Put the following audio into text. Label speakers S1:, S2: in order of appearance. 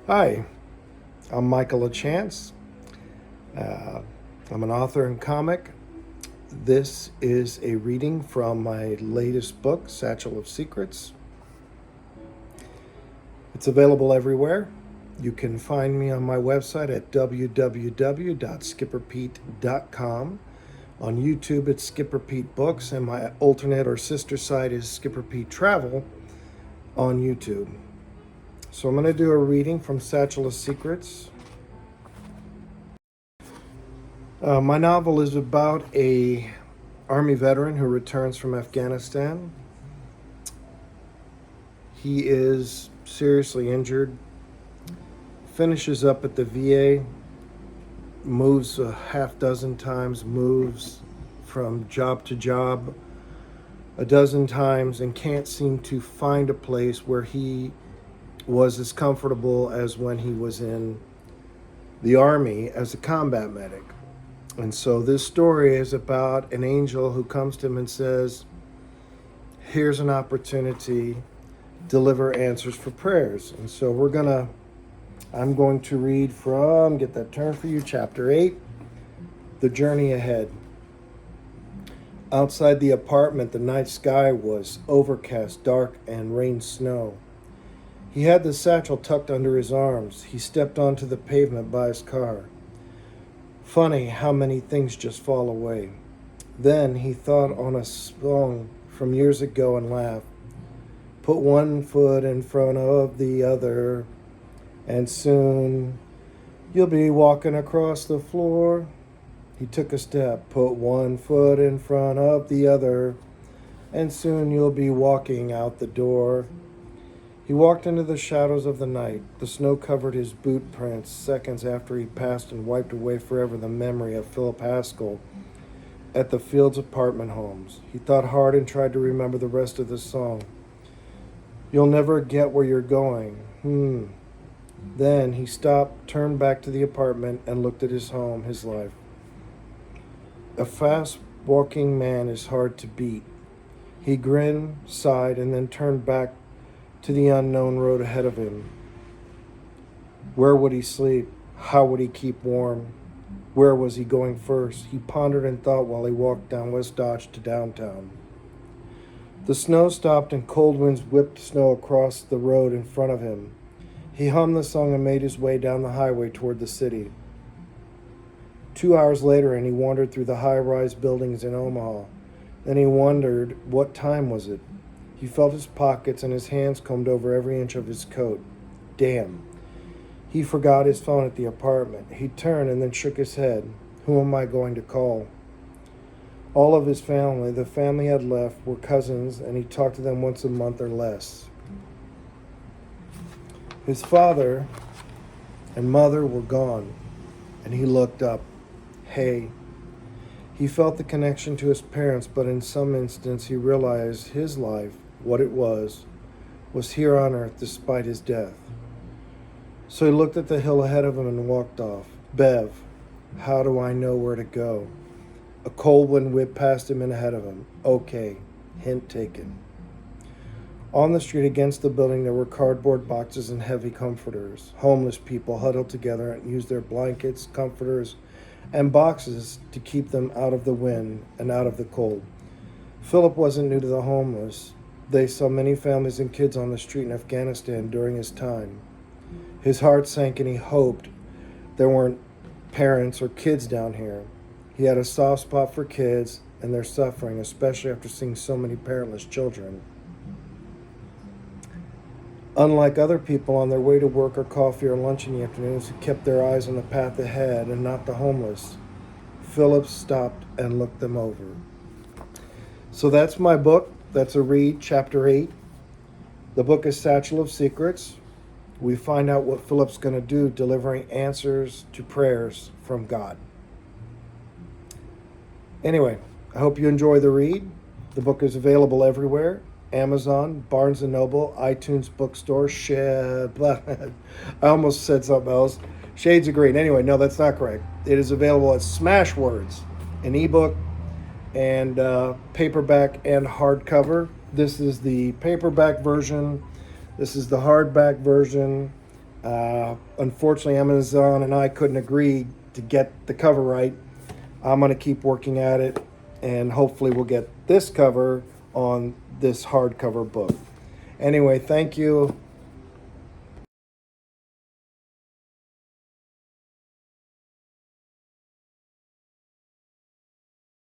S1: Hi, I'm Michael LaChance. Uh, I'm an author and comic. This is a reading from my latest book, Satchel of Secrets. It's available everywhere. You can find me on my website at www.skipperpete.com. On YouTube, it's Skipper Pete Books, and my alternate or sister site is Skipper Pete Travel on YouTube. So I'm going to do a reading from Satchel of Secrets. My novel is about a Army veteran who returns from Afghanistan. He is seriously injured, finishes up at the VA, moves a half dozen times, moves from job to job a dozen times, and can't seem to find a place where he was as comfortable as when he was in the Army as a combat medic. And so this story is about an angel who comes to him and says, here's an opportunity, deliver answers for prayers. And so I'm going to read from, get that turn for you, chapter 8, The Journey Ahead. Outside the apartment, the night sky was overcast, dark, and rained snow. He had the satchel tucked under his arms. He stepped onto the pavement by his car. Funny how many things just fall away. Then he thought on a song from years ago and laughed. Put one foot in front of the other, and soon you'll be walking across the floor. He took a step. Put one foot in front of the other, and soon you'll be walking out the door. He walked into the shadows of the night. The snow covered his boot prints seconds after he passed and wiped away forever the memory of Philip Haskell at the Fields apartment homes. He thought hard and tried to remember the rest of the song. You'll never get where you're going. Then he stopped, turned back to the apartment, and looked at his home, his life. A fast-walking man is hard to beat. He grinned, sighed, and then turned back to the unknown road ahead of him. Where would he sleep? How would he keep warm? Where was he going first? He pondered and thought while he walked down West Dodge to downtown. The snow stopped and cold winds whipped snow across the road in front of him. He hummed the song and made his way down the highway toward the city. 2 hours later, and he wandered through the high-rise buildings in Omaha. Then he wondered, what time was it? He felt his pockets and his hands combed over every inch of his coat. Damn. He forgot his phone at the apartment. He turned and then shook his head. Who am I going to call? All of his family, the family he had left, were cousins, and he talked to them once a month or less. His father and mother were gone, and he looked up. Hey. He felt the connection to his parents, but in some instance he realized his life, what it was here on earth despite his death. So he looked at the hill ahead of him and walked off. Bev, how do I know where to go? A cold wind whipped past him and ahead of him. Okay, hint taken. On the street against the building there were cardboard boxes and heavy comforters. Homeless people huddled together and used their blankets, comforters, and boxes to keep them out of the wind and out of the cold. Philip wasn't new to the homeless. They saw many families and kids on the street in Afghanistan during his time. His heart sank and he hoped there weren't parents or kids down here. He had a soft spot for kids and their suffering, especially after seeing so many parentless children. Unlike other people on their way to work or coffee or lunch in the afternoons who kept their eyes on the path ahead and not the homeless, Philip stopped and looked them over. So that's my book. That's a read, chapter 8. The book is Satchel of Secrets. We find out what Philip's going to do, delivering answers to prayers from God. Anyway, I hope you enjoy the read. The book is available everywhere. Amazon, Barnes & Noble, iTunes Bookstore, I almost said something else. Shades of Green. Anyway, no, that's not correct. It is available at Smashwords, an ebook and paperback and hardcover. This is the paperback version. This is the hardback version. Unfortunately, Amazon and I couldn't agree to get the cover right. I'm going to keep working at it, and hopefully we'll get this cover on this hardcover book. Anyway, thank you.